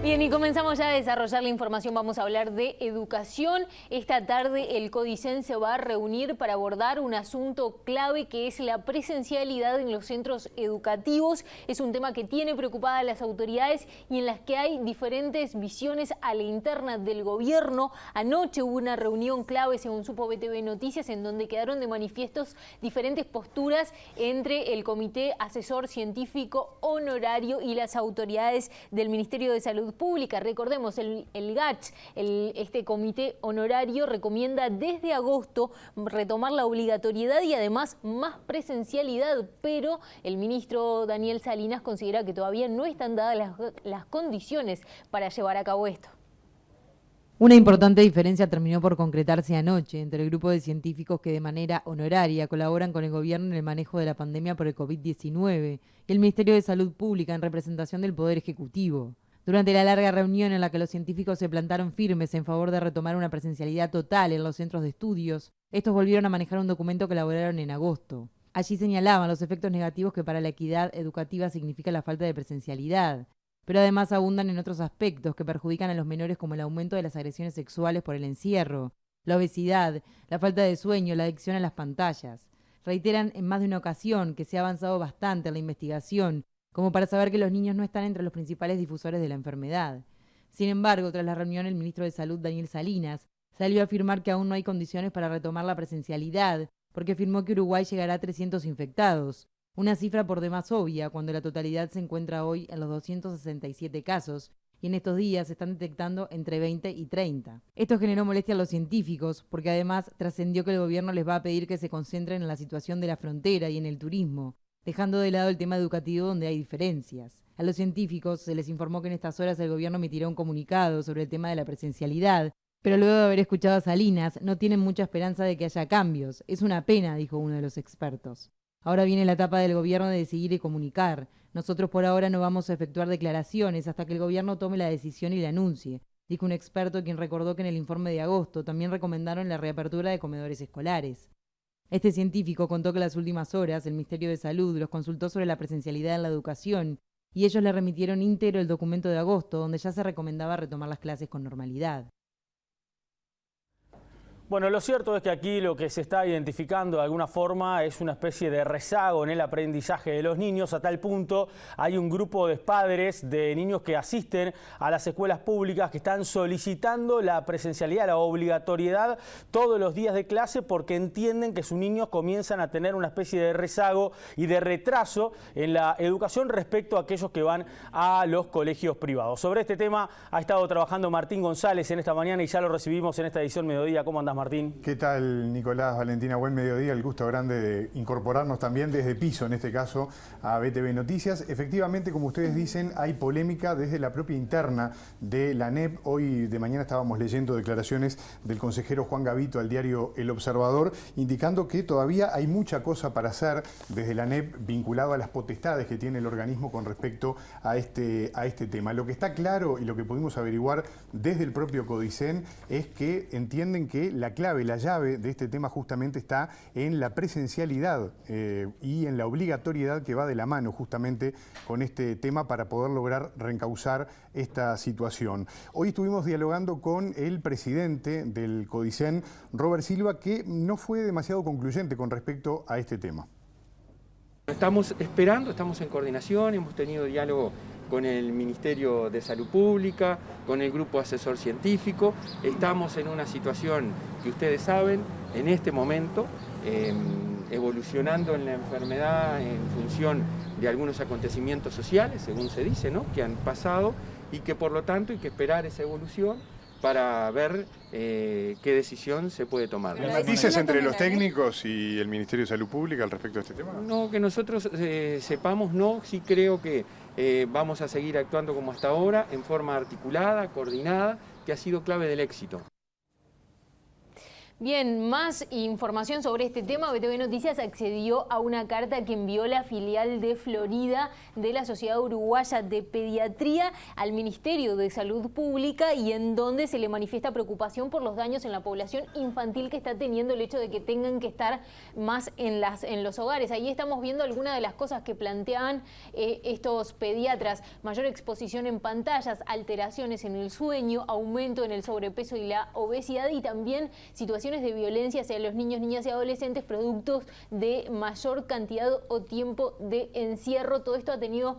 Bien, y comenzamos ya a desarrollar la información. Vamos a hablar de educación. Esta tarde el CODICEN se va a reunir para abordar un asunto clave que es la presencialidad en los centros educativos. Es un tema que tiene preocupadas a las autoridades y en las que hay diferentes visiones a la interna del gobierno. Anoche hubo una reunión clave, según supo BTV Noticias, en donde quedaron de manifiestos diferentes posturas entre el Comité Asesor Científico Honorario y las autoridades del Ministerio de Salud Pública. Recordemos, el GACH, este comité honorario, recomienda desde agosto retomar la obligatoriedad y además más presencialidad, pero el ministro Daniel Salinas considera que todavía no están dadas las condiciones para llevar a cabo esto. Una importante diferencia terminó por concretarse anoche entre el grupo de científicos que de manera honoraria colaboran con el gobierno en el manejo de la pandemia por el COVID-19 y el Ministerio de Salud Pública en representación del Poder Ejecutivo. Durante la larga reunión en la que los científicos se plantaron firmes en favor de retomar una presencialidad total en los centros de estudios, estos volvieron a manejar un documento que elaboraron en agosto. Allí señalaban los efectos negativos que para la equidad educativa significa la falta de presencialidad, pero además abundan en otros aspectos que perjudican a los menores, como el aumento de las agresiones sexuales por el encierro, la obesidad, la falta de sueño, la adicción a las pantallas. Reiteran en más de una ocasión que se ha avanzado bastante en la investigación, como para saber que los niños no están entre los principales difusores de la enfermedad. Sin embargo, tras la reunión, el ministro de Salud, Daniel Salinas, salió a afirmar que aún no hay condiciones para retomar la presencialidad, porque afirmó que Uruguay llegará a 300 infectados, una cifra por demás obvia cuando la totalidad se encuentra hoy en los 267 casos, y en estos días se están detectando entre 20 y 30. Esto generó molestia a los científicos, porque además trascendió que el gobierno les va a pedir que se concentren en la situación de la frontera y en el turismo, dejando de lado el tema educativo donde hay diferencias. A los científicos se les informó que en estas horas el gobierno emitirá un comunicado sobre el tema de la presencialidad, pero luego de haber escuchado a Salinas, no tienen mucha esperanza de que haya cambios. Es una pena, dijo uno de los expertos. Ahora viene la etapa del gobierno de decidir y comunicar. Nosotros por ahora no vamos a efectuar declaraciones hasta que el gobierno tome la decisión y la anuncie, dijo un experto, quien recordó que en el informe de agosto también recomendaron la reapertura de comedores escolares. Este científico contó que en las últimas horas el Ministerio de Salud los consultó sobre la presencialidad en la educación y ellos le remitieron íntegro el documento de agosto, donde ya se recomendaba retomar las clases con normalidad. Bueno, lo cierto es que aquí lo que se está identificando de alguna forma es una especie de rezago en el aprendizaje de los niños. A tal punto hay un grupo de padres de niños que asisten a las escuelas públicas que están solicitando la presencialidad, la obligatoriedad todos los días de clase, porque entienden que sus niños comienzan a tener una especie de rezago y de retraso en la educación respecto a aquellos que van a los colegios privados. Sobre este tema ha estado trabajando Martín González en esta mañana y ya lo recibimos en esta edición Mediodía. ¿Cómo andás, Martín? ¿Qué tal, Nicolás, Valentina? Buen mediodía. El gusto grande de incorporarnos también desde piso, en este caso, a BTV Noticias. Efectivamente, como ustedes dicen, hay polémica desde la propia interna de la ANEP. Hoy de mañana estábamos leyendo declaraciones del consejero Juan Gavito al diario El Observador, indicando que todavía hay mucha cosa para hacer desde la ANEP vinculado a las potestades que tiene el organismo con respecto a este tema. Lo que está claro y lo que pudimos averiguar desde el propio CODICEN es que entienden que la clave, la llave de este tema justamente está en la presencialidad y en la obligatoriedad que va de la mano justamente con este tema para poder lograr reencauzar esta situación. Hoy estuvimos dialogando con el presidente del CODICEN, Robert Silva, que no fue demasiado concluyente con respecto a este tema. Estamos esperando, estamos en coordinación, hemos tenido diálogo con el Ministerio de Salud Pública, con el Grupo Asesor Científico. Estamos en una situación que ustedes saben, en este momento, evolucionando en la enfermedad en función de algunos acontecimientos sociales, según se dice, ¿no?, que han pasado y que por lo tanto hay que esperar esa evolución para ver qué decisión se puede tomar. ¿Hay matices entre los técnicos y el Ministerio de Salud Pública al respecto de este tema? No, que nosotros sepamos, no. Sí creo que vamos a seguir actuando como hasta ahora, en forma articulada, coordinada, que ha sido clave del éxito. Bien, más información sobre este tema. BTV Noticias accedió a una carta que envió la filial de Florida de la Sociedad Uruguaya de Pediatría al Ministerio de Salud Pública y en donde se le manifiesta preocupación por los daños en la población infantil que está teniendo el hecho de que tengan que estar más en los hogares. Ahí estamos viendo algunas de las cosas que planteaban estos pediatras: mayor exposición en pantallas, alteraciones en el sueño, aumento en el sobrepeso y la obesidad y también situaciones de violencia hacia los niños, niñas y adolescentes productos de mayor cantidad o tiempo de encierro. Todo esto ha tenido,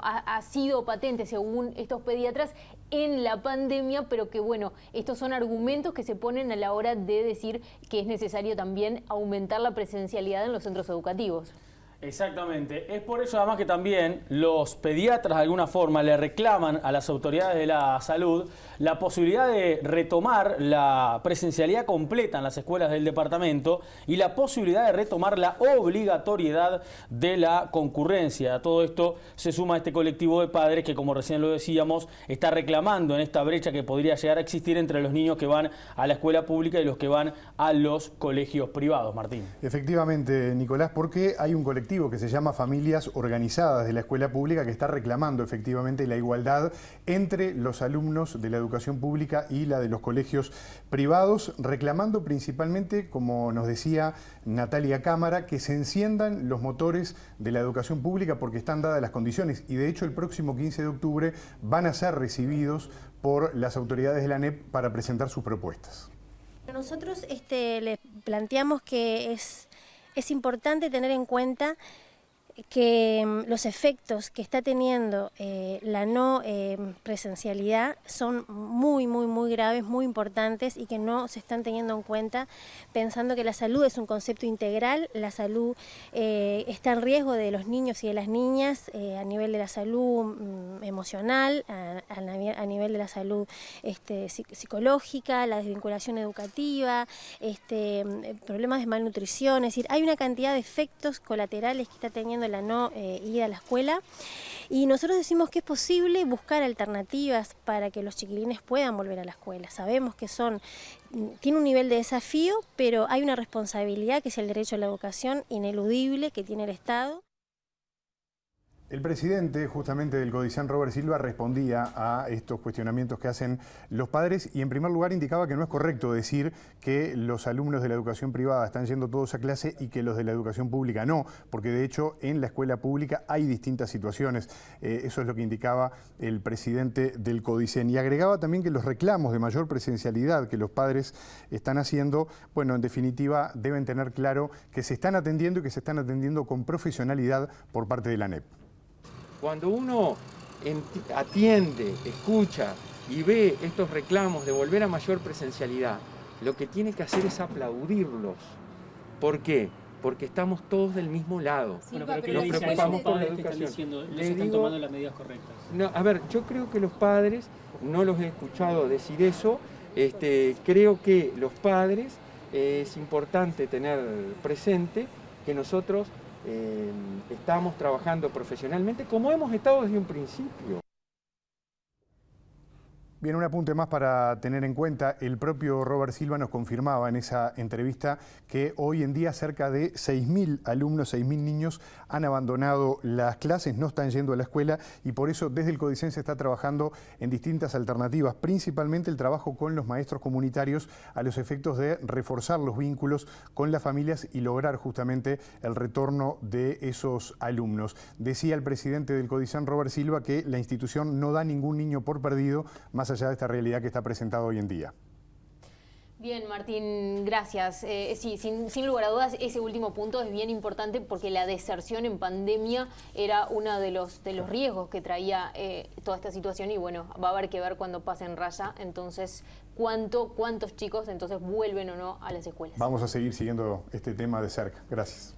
ha sido patente según estos pediatras en la pandemia, pero que bueno, estos son argumentos que se ponen a la hora de decir que es necesario también aumentar la presencialidad en los centros educativos. Exactamente. Es por eso además que también los pediatras de alguna forma le reclaman a las autoridades de la salud la posibilidad de retomar la presencialidad completa en las escuelas del departamento y la posibilidad de retomar la obligatoriedad de la concurrencia. A todo esto se suma este colectivo de padres que, como recién lo decíamos, está reclamando en esta brecha que podría llegar a existir entre los niños que van a la escuela pública y los que van a los colegios privados. Martín. Efectivamente, Nicolás, porque hay un colectivo que se llama Familias Organizadas de la Escuela Pública que está reclamando efectivamente la igualdad entre los alumnos de la educación pública y la de los colegios privados, reclamando principalmente, como nos decía Natalia Cámara, que se enciendan los motores de la educación pública porque están dadas las condiciones y de hecho el próximo 15 de octubre van a ser recibidos por las autoridades de la ANEP para presentar sus propuestas. Nosotros le planteamos que es importante tener en cuenta que los efectos que está teniendo la no presencialidad son muy graves, muy importantes y que no se están teniendo en cuenta, pensando que la salud es un concepto integral. La salud está en riesgo de los niños y de las niñas a nivel de la salud emocional, a nivel de la salud psicológica, la desvinculación educativa, problemas de malnutrición. Es decir, hay una cantidad de efectos colaterales que está teniendo la no ir a la escuela y nosotros decimos que es posible buscar alternativas para que los chiquilines puedan volver a la escuela. Sabemos que tiene un nivel de desafío, pero hay una responsabilidad que es el derecho a la educación ineludible que tiene el Estado. El presidente justamente del Codicen, Robert Silva, respondía a estos cuestionamientos que hacen los padres y en primer lugar indicaba que no es correcto decir que los alumnos de la educación privada están yendo todos a clase y que los de la educación pública no, porque de hecho en la escuela pública hay distintas situaciones. Eso es lo que indicaba el presidente del Codicen y agregaba también que los reclamos de mayor presencialidad que los padres están haciendo, bueno, en definitiva deben tener claro que se están atendiendo y que se están atendiendo con profesionalidad por parte de la ANEP. Cuando uno atiende, escucha y ve estos reclamos de volver a mayor presencialidad, lo que tiene que hacer es aplaudirlos. ¿Por qué? Porque estamos todos del mismo lado. Bueno, pero ¿qué nos le dice preocupamos por la que están educación. diciendo, no se están tomando las medidas correctas? No, a ver, yo creo que los padres, no los he escuchado decir eso, creo que los padres es importante tener presente que nosotros estamos trabajando profesionalmente como hemos estado desde un principio. Bien, un apunte más para tener en cuenta. El propio Robert Silva nos confirmaba en esa entrevista que hoy en día cerca de 6.000 alumnos, 6.000 niños han abandonado las clases, no están yendo a la escuela y por eso desde el Codicen se está trabajando en distintas alternativas, principalmente el trabajo con los maestros comunitarios a los efectos de reforzar los vínculos con las familias y lograr justamente el retorno de esos alumnos. Decía el presidente del Codicen, Robert Silva, que la institución no da ningún niño por perdido, más allá de esta realidad que está presentada hoy en día. Bien, Martín, gracias. Sí, sin lugar a dudas, ese último punto es bien importante porque la deserción en pandemia era uno de los riesgos que traía toda esta situación y bueno, va a haber que ver cuando pase en raya, entonces, cuántos chicos entonces vuelven o no a las escuelas. Vamos a seguir siguiendo este tema de cerca. Gracias.